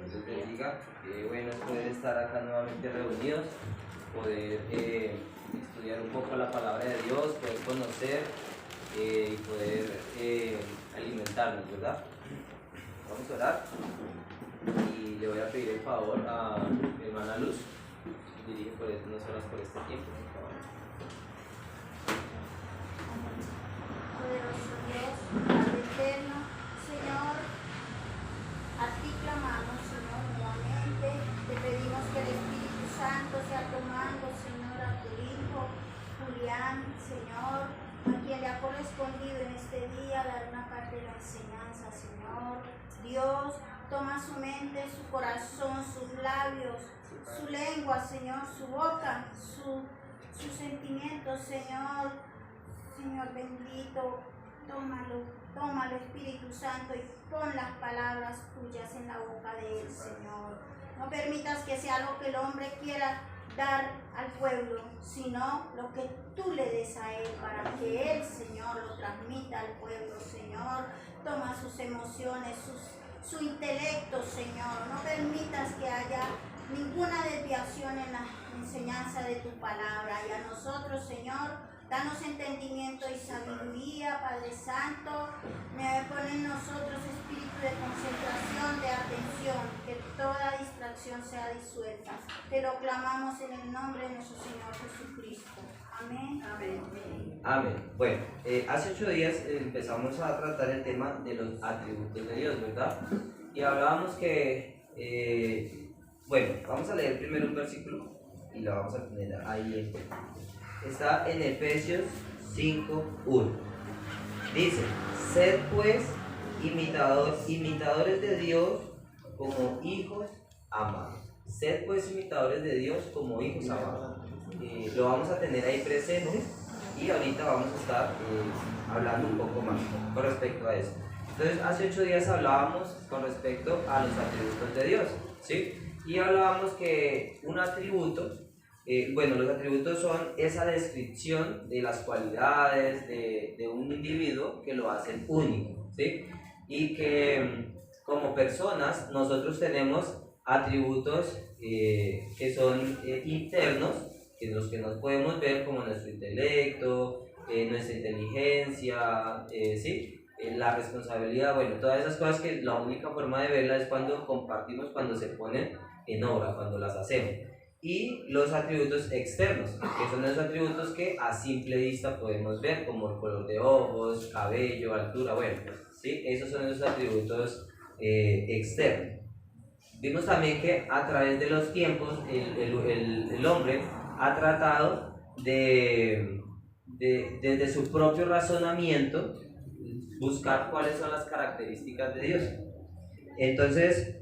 Dios les bendiga. Bueno, poder estar acá nuevamente reunidos, poder estudiar un poco la palabra de Dios, poder conocer y poder alimentarnos, ¿verdad? Vamos a orar y le voy a pedir el favor a mi hermana Luz, que dirige por unas horas por este tiempo, por favor. Poderoso Dios, Padre eterno, Señor, a ti clamamos, Señor, nuevamente. Te pedimos que el Espíritu Santo sea tomando, Señor, a tu Hijo, Julián, Señor, a quien le ha correspondido en este día dar una parte de la enseñanza, Señor. Dios, toma su mente, su corazón, sus labios, su lengua, Señor, su boca, sus sentimientos, Señor. Señor bendito, tómalo Espíritu Santo y pon las palabras tuyas en la boca de él, Señor. No permitas que sea lo que el hombre quiera dar al pueblo, sino lo que tú le des a él, para que él, Señor, lo transmita al pueblo, Señor. Toma sus emociones, su intelecto, Señor. No permitas que haya ninguna desviación en la enseñanza de tu palabra. Y a nosotros, Señor, danos entendimiento y sabiduría, Padre Santo. Pon en nosotros espíritu de concentración, de atención, que toda distracción sea disuelta. Te lo clamamos en el nombre de nuestro Señor Jesucristo. Amén. Amén. Amén. Bueno, hace 8 días empezamos a tratar el tema de los atributos de Dios, ¿verdad? Y hablábamos que, bueno, vamos a leer primero un versículo y lo vamos a tener ahí. Está en Efesios 5:1. Dice: sed pues imitadores de Dios como hijos amados. Sed pues imitadores de Dios como hijos amados. Lo vamos a tener ahí presente y ahorita vamos a estar hablando un poco más con respecto a eso. Entonces, hace 8 días hablábamos con respecto a los atributos de Dios, ¿sí? Y hablábamos que un atributo, los atributos son esa descripción de las cualidades de un individuo que lo hacen único, ¿sí? Y que como personas nosotros tenemos atributos que son internos, que los que nos podemos ver, como nuestro intelecto, nuestra inteligencia, ¿sí? La responsabilidad, bueno, todas esas cosas que la única forma de verlas es cuando compartimos, cuando se ponen en obra, cuando las hacemos. Y los atributos externos, que son esos atributos que a simple vista podemos ver, como el color de ojos, cabello, altura, bueno, ¿sí? Esos son esos atributos externos. Vimos también que a través de los tiempos el hombre ha tratado desde su propio razonamiento buscar cuáles son las características de Dios. Entonces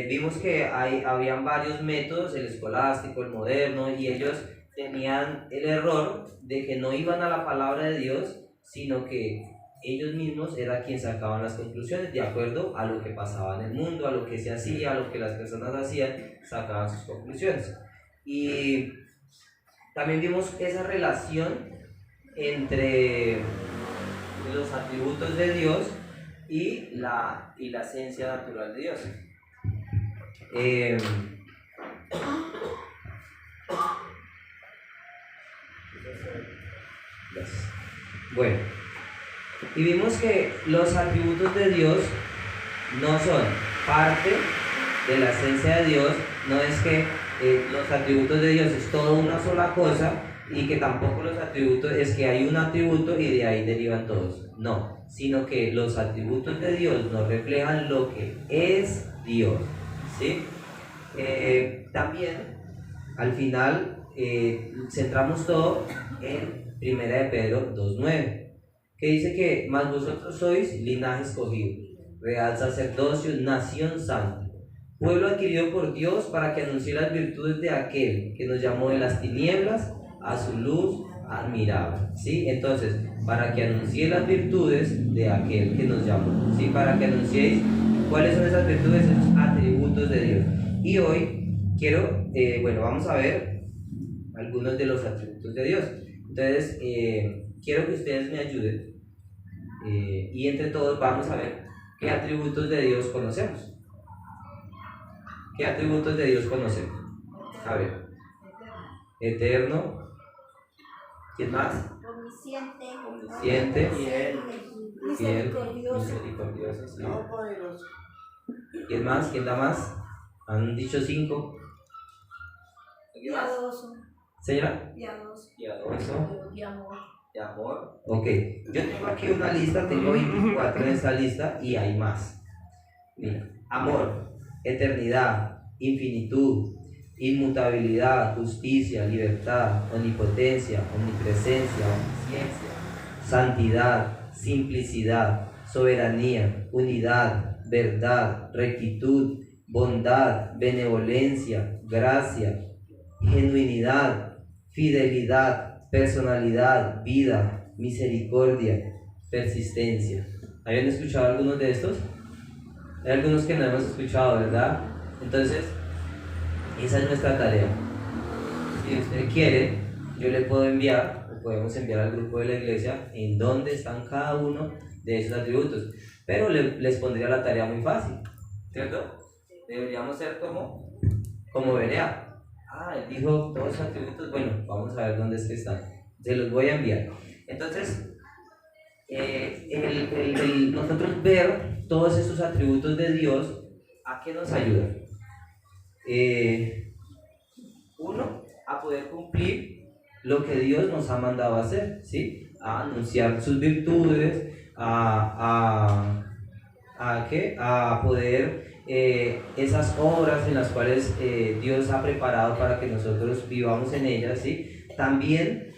vimos que habían varios métodos, el escolástico, el moderno, y ellos tenían el error de que no iban a la palabra de Dios, sino que ellos mismos eran quienes sacaban las conclusiones de acuerdo a lo que pasaba en el mundo, a lo que se hacía, a lo que las personas hacían, sacaban sus conclusiones. Y también vimos esa relación entre los atributos de Dios y la esencia natural de Dios. Bueno, y vimos que los atributos de Dios no son parte de la esencia de Dios, no es que los atributos de Dios es toda una sola cosa, y que tampoco los atributos es que hay un atributo y de ahí derivan todos, no, sino que los atributos de Dios nos reflejan lo que es Dios, ¿sí? También al final centramos todo en 1 de Pedro 2:9, que dice que más vosotros sois linaje escogido, real sacerdocio, nación santa, pueblo adquirido por Dios, para que anuncie las virtudes de aquel que nos llamó de las tinieblas a su luz admirable, ¿sí? Entonces, para que anuncie las virtudes de aquel que nos llamó, ¿sí? Para que anunciéis cuáles son esas virtudes, esos atributos de Dios. Y hoy quiero, vamos a ver algunos de los atributos de Dios. Entonces, quiero que ustedes me ayuden y entre todos vamos a ver qué atributos de Dios conocemos. ¿Qué atributos de Dios conocemos? A ver, eterno. ¿Quién más? Omnisciente, Omnisciente, fiel, misericordioso, misericordioso, sí. Todopoderoso. ¿Quién más? ¿Quién da más? Han dicho 5. ¿Qué más? piadoso, Señora. piadoso, Piadoso. y amor. De amor. Ok, yo tengo aquí una lista, tengo 24 en esta lista y hay más. Mira, amor, eternidad, infinitud, inmutabilidad, justicia, libertad, omnipotencia, omnipresencia, omnisciencia, santidad, simplicidad, soberanía, unidad, verdad, rectitud, bondad, benevolencia, gracia, genuinidad, fidelidad, personalidad, vida, misericordia, persistencia. ¿Habían escuchado algunos de estos? Hay algunos que no hemos escuchado, ¿verdad? Entonces, esa es nuestra tarea. Si usted quiere, yo le puedo enviar, o podemos enviar al grupo de la iglesia, en dónde están cada uno de esos atributos. Pero les pondría la tarea muy fácil, ¿cierto? Deberíamos ser como Berea. Él dijo todos los atributos. Bueno, vamos a ver dónde es que están. Se los voy a enviar. Entonces, nosotros ver todos esos atributos de Dios, ¿a qué nos ayuda? Uno, a poder cumplir lo que Dios nos ha mandado a hacer, ¿sí? A anunciar sus virtudes, a poder esas obras en las cuales Dios ha preparado para que nosotros vivamos en ellas, ¿sí? También,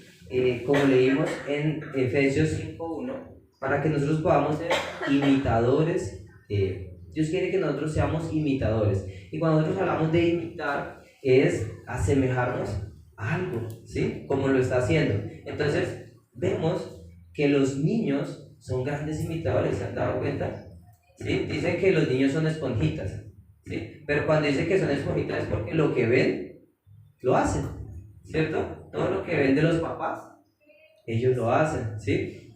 como leímos en Efesios 5:1, para que nosotros podamos ser imitadores de Él. Dios quiere que nosotros seamos imitadores. Y cuando nosotros hablamos de imitar, es asemejarnos a algo, ¿sí? Como lo está haciendo. Entonces, vemos que los niños son grandes imitadores, ¿se han dado cuenta? ¿Sí? Dicen que los niños son esponjitas, ¿sí? Pero cuando dicen que son esponjitas es porque lo que ven, lo hacen, ¿cierto? Todo lo que ven de los papás, ellos lo hacen, ¿sí?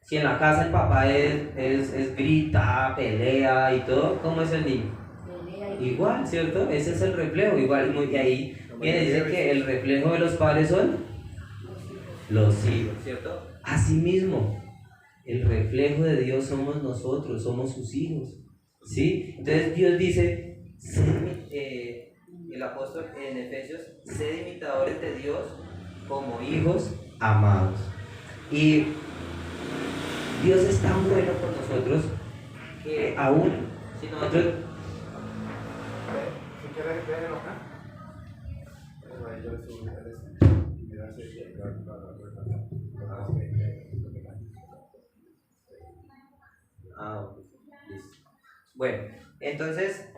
Si en la casa el papá es grita, pelea y todo, ¿cómo es el niño? Igual, ¿cierto? Ese es el reflejo, igual. Y ahí viene, dice que el reflejo de los padres son los hijos, ¿cierto? Asimismo, el reflejo de Dios somos nosotros, somos sus hijos, ¿sí? Entonces Dios dice, el apóstol en Efesios, sed imitadores de Dios como hijos amados. Y Dios es tan bueno con nosotros que aún si nosotros... Si quieres verlo acá, yo le subo y me das listo. Bueno, entonces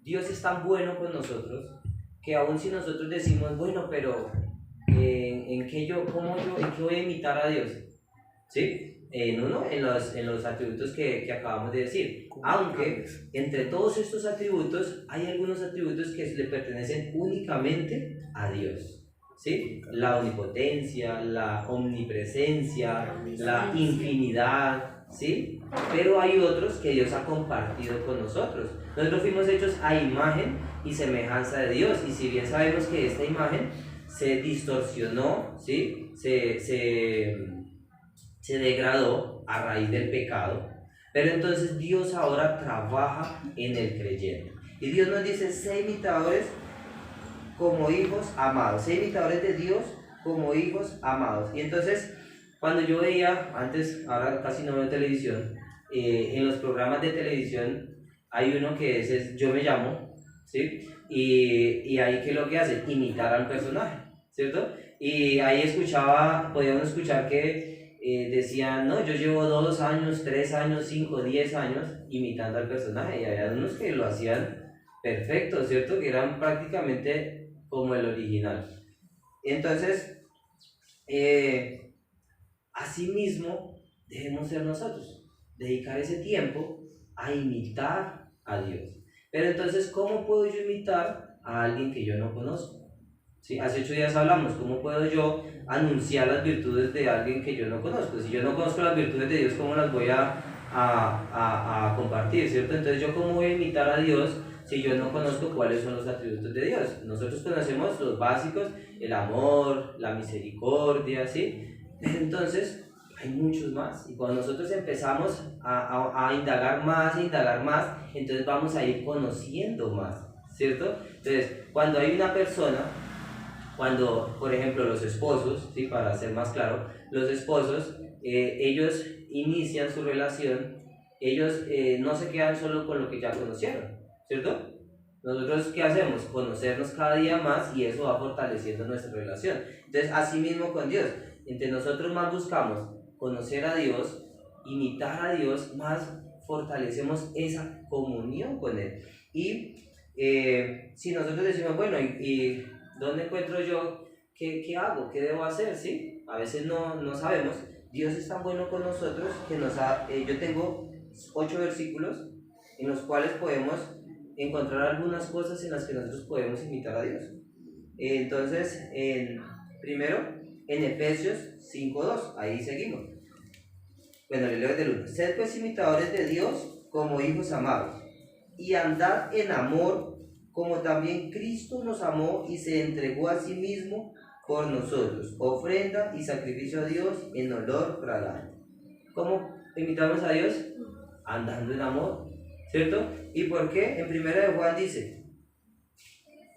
Dios es tan bueno con nosotros que aún si nosotros decimos, bueno, pero ¿en qué voy a imitar a Dios? ¿Sí? En los atributos que acabamos de decir. Aunque entre todos estos atributos hay algunos atributos que le pertenecen únicamente a Dios, ¿sí? La omnipotencia, la omnipresencia, la infinidad, ¿sí? Pero hay otros que Dios ha compartido con nosotros. Nosotros fuimos hechos a imagen y semejanza de Dios, y si bien sabemos que esta imagen se distorsionó, ¿sí? Se degradó a raíz del pecado, pero entonces Dios ahora trabaja en el creyente. Y Dios nos dice, sé imitadores como hijos amados, sé imitadores de Dios como hijos amados. Y entonces, cuando yo veía, antes, ahora casi no veo televisión, en los programas de televisión hay uno que es Yo Me Llamo, ¿sí? Y ahí, ¿qué es lo que hace? Imitar al personaje, ¿cierto? Y ahí podíamos escuchar que decían, no, yo llevo 2 años, 3 años, 5, 10 años imitando al personaje, y había unos que lo hacían perfecto, ¿cierto? Que eran prácticamente como el original. Entonces, así mismo debemos ser nosotros, dedicar ese tiempo a imitar a Dios. Pero entonces, ¿cómo puedo yo imitar a alguien que yo no conozco? ¿Sí? Hace 8 días hablamos, ¿cómo puedo yo anunciar las virtudes de alguien que yo no conozco? Si yo no conozco las virtudes de Dios, ¿cómo las voy a a compartir, ¿cierto? Entonces yo cómo voy a imitar a Dios si yo no conozco cuáles son los atributos de Dios. Nosotros conocemos los básicos, el amor, la misericordia, ¿sí? Pero entonces hay muchos más, y cuando nosotros empezamos a indagar más, entonces vamos a ir conociendo más, ¿cierto? Entonces, cuando hay una persona, cuando, por ejemplo, los esposos, ¿sí? Para ser más claro, los esposos, ellos inician su relación, ellos no se quedan solo con lo que ya conocieron, ¿cierto? Nosotros, ¿qué hacemos? Conocernos cada día más, y eso va fortaleciendo nuestra relación. Entonces, así mismo con Dios, entre nosotros más buscamos conocer a Dios, imitar a Dios, más fortalecemos esa comunión con Él. Y si nosotros decimos, bueno, ¿y dónde encuentro yo? ¿Qué hago? ¿Qué debo hacer? ¿Sí? A veces no sabemos. Dios es tan bueno con nosotros que yo tengo 8 versículos en los cuales podemos encontrar algunas cosas en las que nosotros podemos imitar a Dios. Entonces, primero, en Efesios 5:2, ahí seguimos. Bueno, le leo desde el 1. Sed pues imitadores de Dios como hijos amados, y andad en amor, como también Cristo nos amó y se entregó a sí mismo por nosotros, ofrenda y sacrificio a Dios en olor fragante. ¿Cómo imitamos a Dios? Andando en amor, ¿cierto? ¿Y por qué? En 1 de Juan dice,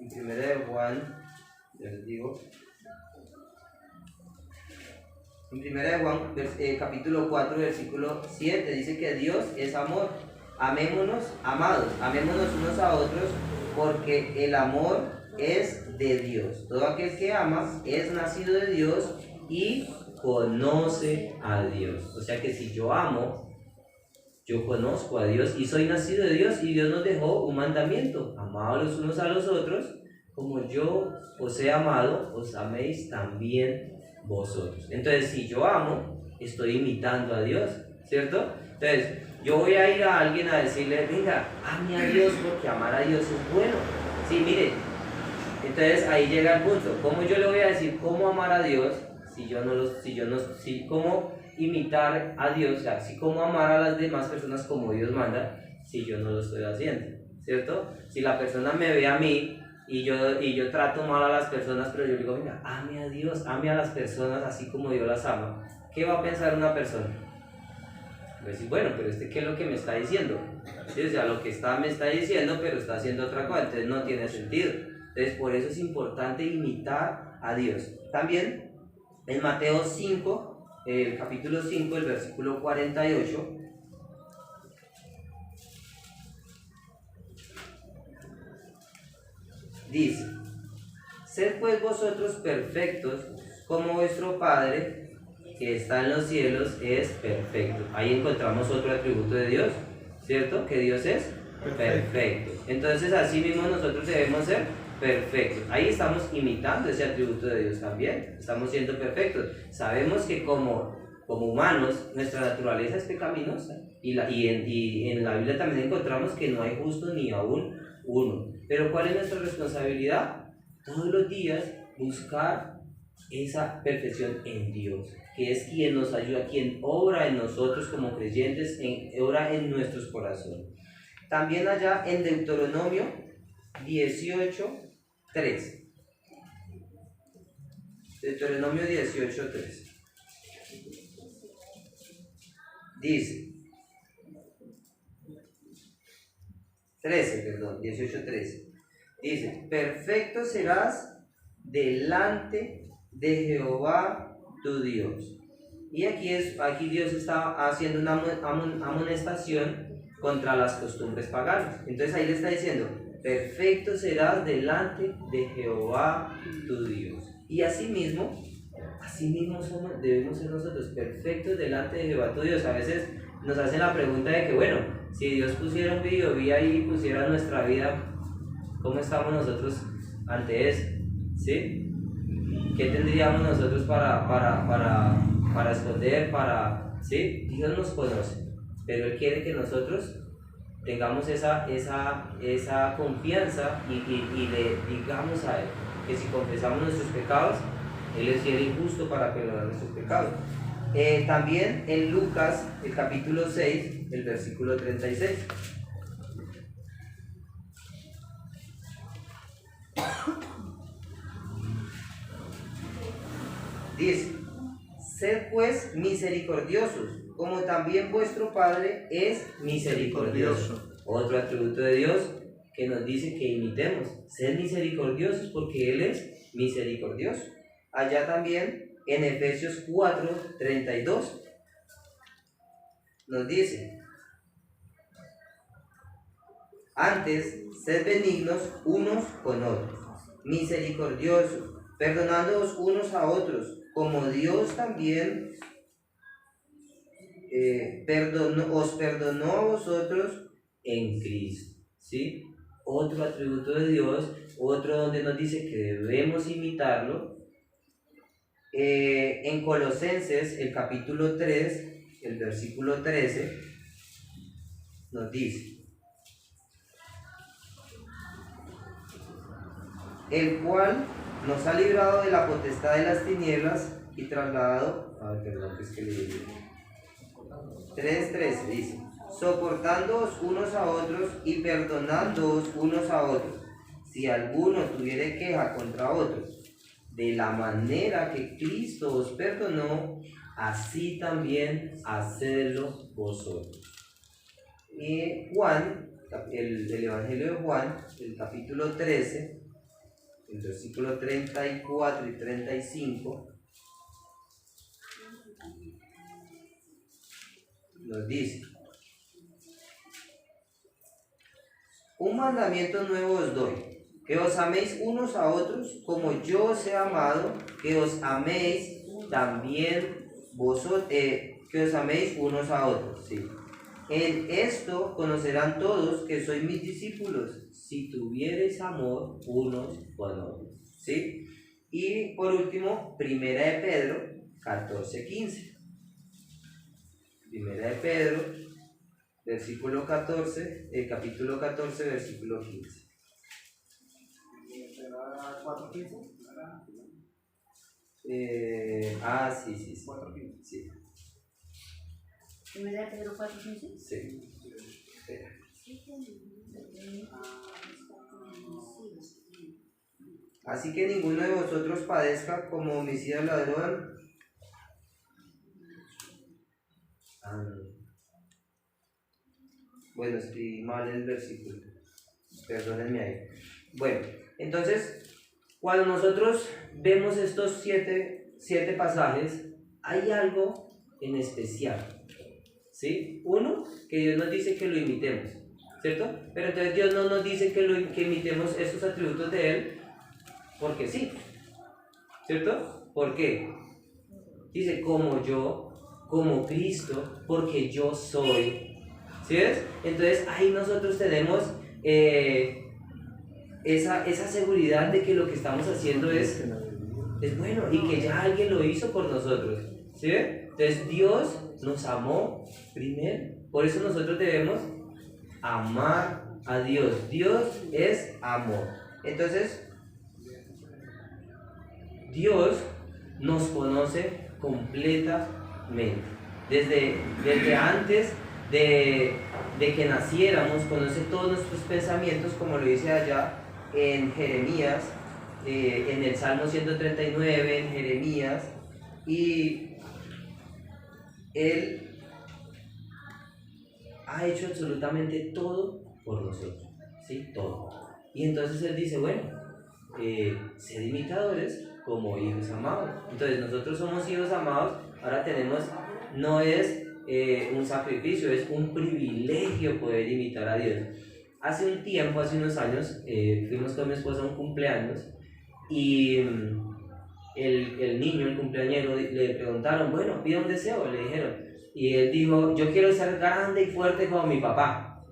en 1 de Juan, ya les digo, en 1 de Juan, capítulo 4, versículo 7, dice que Dios es amor. Amémonos, amados, amémonos unos a otros, porque el amor es de Dios. Todo aquel que ama es nacido de Dios y conoce a Dios. O sea que si yo amo, yo conozco a Dios y soy nacido de Dios, y Dios nos dejó un mandamiento: amados los unos a los otros, como yo os he amado, os améis también vosotros. Entonces, si yo amo, estoy imitando a Dios, ¿cierto? Entonces, yo voy a ir a alguien a decirle, venga, ame a Dios, porque amar a Dios es bueno. Sí, mire, entonces ahí llega el punto. ¿Cómo yo le voy a decir cómo amar a Dios si cómo imitar a Dios, o sea, si cómo amar a las demás personas como Dios manda, si yo no lo estoy haciendo, ¿cierto? Si la persona me ve a mí y yo trato mal a las personas, pero yo digo, venga, ame a Dios, ame a las personas así como Dios las ama, ¿qué va a pensar una persona? Va a decir, bueno, pero ¿qué es lo que me está diciendo? ¿Sí? O sea, lo que me está diciendo, pero está haciendo otra cosa, entonces no tiene sentido. Entonces, por eso es importante imitar a Dios. También, en Mateo 5, el capítulo 5, el versículo 48, dice, sed pues vosotros perfectos, como vuestro Padre que está en los cielos es perfecto. Ahí encontramos otro atributo de Dios, ¿cierto? Que Dios es perfecto. Entonces, así mismo nosotros debemos ser perfectos. Ahí estamos imitando ese atributo de Dios también. Estamos siendo perfectos. Sabemos que como humanos, nuestra naturaleza es pecaminosa. Y en la Biblia también encontramos que no hay justo ni aún uno. Pero ¿cuál es nuestra responsabilidad? Todos los días buscar esa perfección en Dios, que es quien nos ayuda, quien obra en nosotros como creyentes, obra en nuestros corazones. También allá en Deuteronomio 18:3. Deuteronomio 18:3. Dice 18:13. Dice, perfecto serás delante de Jehová tu Dios. Y aquí Dios está haciendo una amonestación contra las costumbres paganas. Entonces ahí le está diciendo, perfecto serás delante de Jehová tu Dios. Y asimismo debemos ser nosotros perfectos delante de Jehová tu Dios. A veces nos hacen la pregunta de que, bueno, si Dios pusiera un video ahí y pusiera nuestra vida, ¿cómo estamos nosotros ante eso? ¿Sí? ¿Qué tendríamos nosotros para esconder? ¿Sí? Dios nos conoce, pero Él quiere que nosotros tengamos esa confianza y le digamos a Él que si confesamos nuestros pecados, Él es fiel y justo para perdonar nuestros pecados. También en Lucas, el capítulo 6, el versículo 36. Dice: sed pues misericordiosos, como también vuestro Padre es misericordioso. Otro atributo de Dios que nos dice que imitemos: sed misericordiosos porque Él es misericordioso. Allá también en Efesios 4:32 nos dice: antes, sed benignos unos con otros, misericordiosos, perdonándoos unos a otros, como Dios también os perdonó a vosotros en Cristo. ¿Sí? Otro atributo de Dios, otro donde nos dice que debemos imitarlo. En Colosenses, el capítulo 3, el versículo 13, nos dice: el cual nos ha librado de la potestad de las tinieblas y trasladado, 3:13 dice: soportándoos unos a otros y perdonándoos unos a otros, si alguno tuviere queja contra otro, de la manera que Cristo os perdonó, así también hacedlo vosotros. Y Juan, el Evangelio de Juan, el capítulo 13, el versículo 34 y 35, nos dice: un mandamiento nuevo os doy, que os améis unos a otros como yo os he amado, que os améis también vosotros, que os améis unos a otros. ¿Sí? En esto conocerán todos que sois mis discípulos, si tuviereis amor unos con otros. ¿Sí? Y por último, Primera de Pedro 14:15. Primera de Pedro, versículo 14, el capítulo 14, versículo 15. ¿4:15? Sí. 4:15. Sí. ¿Primera de Pedro 4:15? Sí. Espera. Así que ninguno de vosotros padezca como homicida, ladrón. Bueno, escribí mal el versículo. Perdónenme ahí. Bueno, entonces, cuando nosotros vemos estos siete pasajes, hay algo en especial. ¿Sí? Uno, que Dios nos dice que lo imitemos, ¿cierto? Pero entonces Dios no nos dice que imitemos estos atributos de Él porque sí, ¿cierto? ¿Por qué? Dice: como yo, como Cristo, porque yo soy. ¿Sí ves? Entonces ahí nosotros tenemos esa seguridad de que lo que estamos haciendo es bueno y que ya alguien lo hizo por nosotros. ¿Sí ves? Entonces Dios nos amó primero. Por eso nosotros debemos amar a Dios. Dios es amor. Entonces, Dios nos conoce completamente. Desde antes de que naciéramos, conoce todos nuestros pensamientos, como lo dice allá en Jeremías, en el Salmo 139, en Jeremías, y Él ha hecho absolutamente todo por nosotros, ¿sí? Todo. Y entonces Él dice: bueno, sed imitadores como hijos amados. Entonces nosotros somos hijos amados. Ahora tenemos, no es un sacrificio, es un privilegio poder imitar a Dios. Hace unos años, fuimos con mi esposa a un cumpleaños y el niño, el cumpleañero, le preguntaron: bueno, pide un deseo, le dijeron. Y él dijo: yo quiero ser grande y fuerte como mi papá.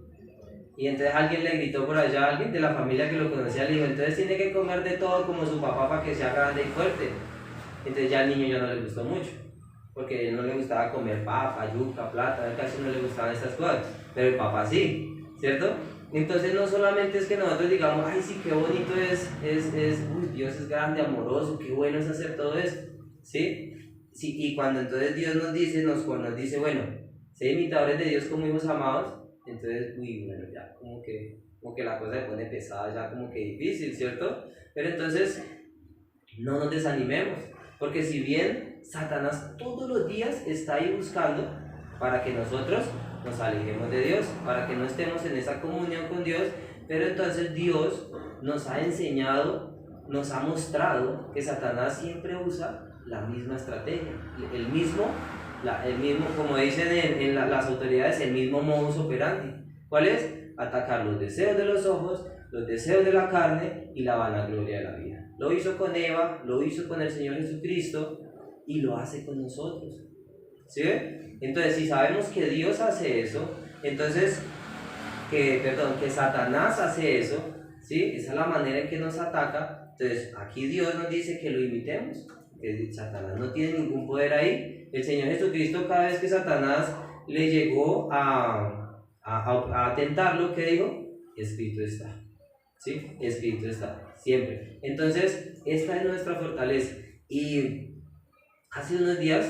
Y entonces alguien le gritó por allá, alguien de la familia que lo conocía, le dijo: entonces tiene que comer de todo como su papá para que sea grande y fuerte. Entonces ya al niño ya no le gustó mucho, porque no le gustaba comer papa, yuca, plata, casi no le gustaban estas cosas, pero el papá sí, ¿cierto? Entonces no solamente es que nosotros digamos: ay sí, qué bonito uy, Dios es grande, amoroso, qué bueno es hacer todo eso, ¿sí? sí, y cuando entonces Dios nos dice, nos dice, bueno, sed imitadores de Dios como hijos amados, entonces, bueno, ya como que la cosa se pone pesada, ya como que difícil, ¿cierto? Pero entonces, no nos desanimemos, porque si bien Satanás todos los días está ahí buscando para que nosotros nos alejemos de Dios, para que no estemos en esa comunión con Dios, pero entonces Dios nos ha enseñado, nos ha mostrado que Satanás siempre usa la misma estrategia, el mismo, como dicen las autoridades, el mismo modus operandi. ¿Cuál es? Atacar los deseos de los ojos, los deseos de la carne y la vanagloria de la vida. Lo hizo con Eva, lo hizo con el Señor Jesucristo y lo hace con nosotros. ¿Sí? Entonces, si sabemos que Dios hace eso, entonces, que Satanás hace eso, ¿sí? Esa es la manera en que nos ataca. Entonces, aquí Dios nos dice que lo imitemos, que Satanás no tiene ningún poder ahí. El Señor Jesucristo, cada vez que Satanás le llegó a tentarlo, ¿qué dijo? Escrito está. ¿Sí? Escrito está, siempre. Entonces, esta es nuestra fortaleza. Y hace unos días,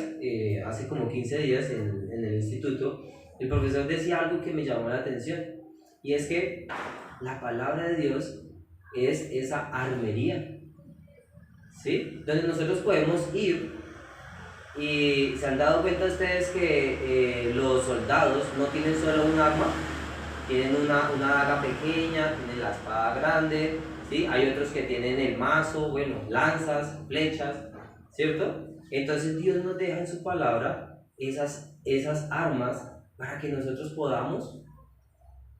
hace como 15 días en el instituto, el profesor decía algo que me llamó la atención. Y es que la palabra de Dios es esa armería, ¿sí? Donde nosotros podemos ir. Y se han dado cuenta ustedes que los soldados no tienen solo un arma, tienen una daga pequeña, tienen la espada grande, ¿sí? Hay otros que tienen el mazo, bueno, lanzas, flechas, ¿cierto? Entonces Dios nos deja en su palabra esas armas para que nosotros podamos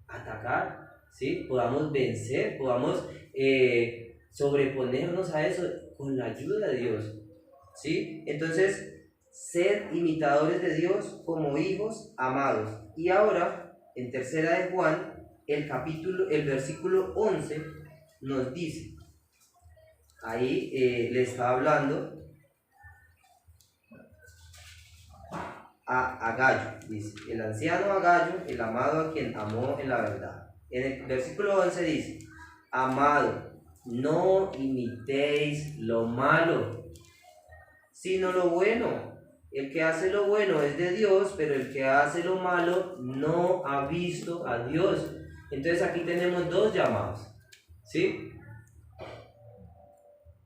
atacar, ¿sí? Podamos vencer, podamos sobreponernos a eso con la ayuda de Dios, ¿sí? Entonces, sed imitadores de Dios como hijos amados. Y ahora, en tercera de Juan, el versículo 11 nos dice, ahí le está hablando a Gallo, dice, el anciano a Gallo, el amado a quien amó en la verdad. En el versículo 11 dice, amado, no imitéis lo malo, sino lo bueno. El que hace lo bueno es de Dios, pero el que hace lo malo no ha visto a Dios. Entonces aquí tenemos dos llamados, ¿sí?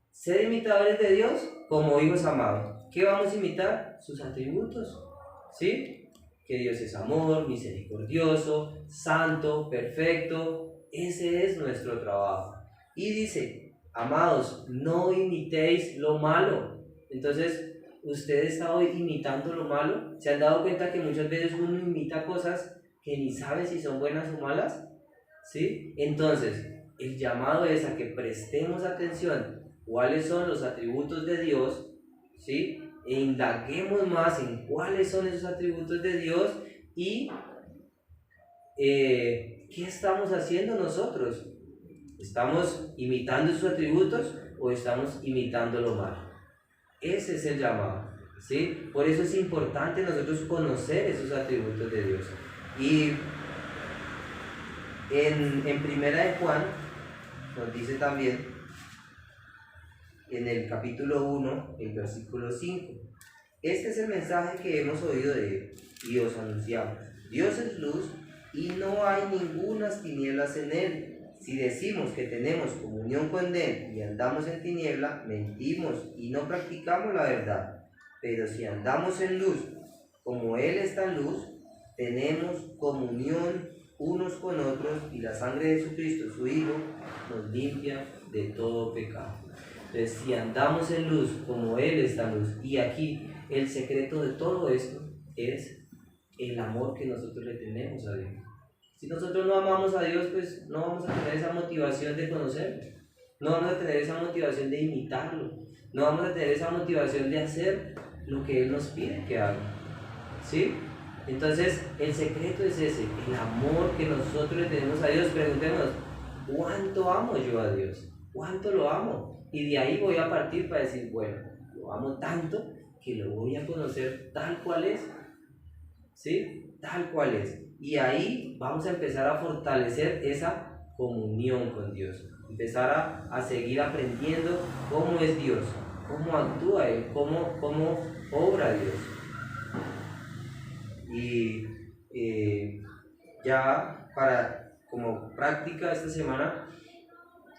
Ser imitadores de Dios como hijos amados. ¿Qué vamos a imitar? Sus atributos, ¿sí? Que Dios es amor, misericordioso, santo, perfecto. Ese es nuestro trabajo. Y dice, amados, no imitéis lo malo. Entonces, ¿usted está hoy imitando lo malo? ¿Se han dado cuenta que muchas veces uno imita cosas que ni sabe si son buenas o malas? ¿Sí? Entonces, el llamado es a que prestemos atención cuáles son los atributos de Dios, ¿sí? E indaguemos más en cuáles son esos atributos de Dios y ¿qué estamos haciendo nosotros? ¿Estamos imitando sus atributos o estamos imitando lo malo? Ese es el llamado, ¿sí? Por eso es importante nosotros conocer esos atributos de Dios. Y en primera de Juan nos dice también, en el capítulo 1, el versículo 5, este es el mensaje que hemos oído de él y os anunciamos. Dios es luz y no hay ningunas tinieblas en él. Si decimos que tenemos comunión con Él y andamos en tiniebla, mentimos y no practicamos la verdad. Pero si andamos en luz, como Él está en luz, tenemos comunión unos con otros y la sangre de Jesucristo, su Hijo, nos limpia de todo pecado. Entonces, si andamos en luz, como Él está en luz, y aquí el secreto de todo esto es el amor que nosotros le tenemos a Dios. Si nosotros no amamos a Dios, pues no vamos a tener esa motivación de conocerlo, no vamos a tener esa motivación de imitarlo, no vamos a tener esa motivación de hacer lo que Él nos pide que haga, ¿sí? Entonces, el secreto es ese, el amor que nosotros le tenemos a Dios. Preguntémonos, ¿cuánto amo yo a Dios? ¿Cuánto lo amo? Y de ahí voy a partir para decir, bueno, lo amo tanto que lo voy a conocer tal cual es, ¿sí? Tal cual es. Y ahí vamos a empezar a fortalecer esa comunión con Dios. Empezar a seguir aprendiendo cómo es Dios, cómo actúa Él, cómo obra Dios. Y ya como práctica esta semana,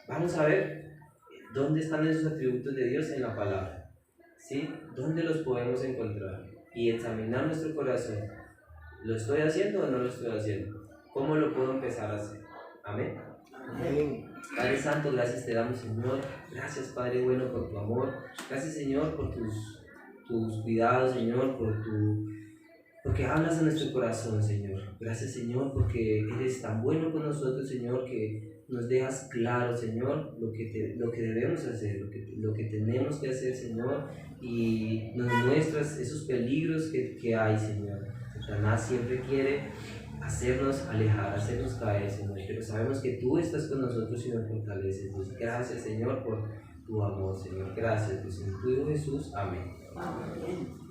vamos a ver dónde están esos atributos de Dios en la palabra, ¿sí? ¿Dónde los podemos encontrar? Y examinar nuestro corazón. ¿Lo estoy haciendo o no lo estoy haciendo? ¿Cómo lo puedo empezar a hacer? Amén. Amén. Padre Santo, gracias te damos, Señor. Gracias, Padre bueno, por tu amor. Gracias, Señor, por tus cuidados, Señor, porque hablas a nuestro corazón, Señor. Gracias, Señor, porque eres tan bueno con nosotros, Señor, que nos dejas claro, Señor, lo que debemos hacer, lo que tenemos que hacer, Señor, y nos muestras esos peligros que hay, Señor. Satanás siempre quiere hacernos alejar, hacernos caer, Señor, pero sabemos que tú estás con nosotros y nos fortaleces. Pues gracias, Señor, por tu amor, Señor. Gracias, pues en tu Hijo Jesús. Amén. Amén.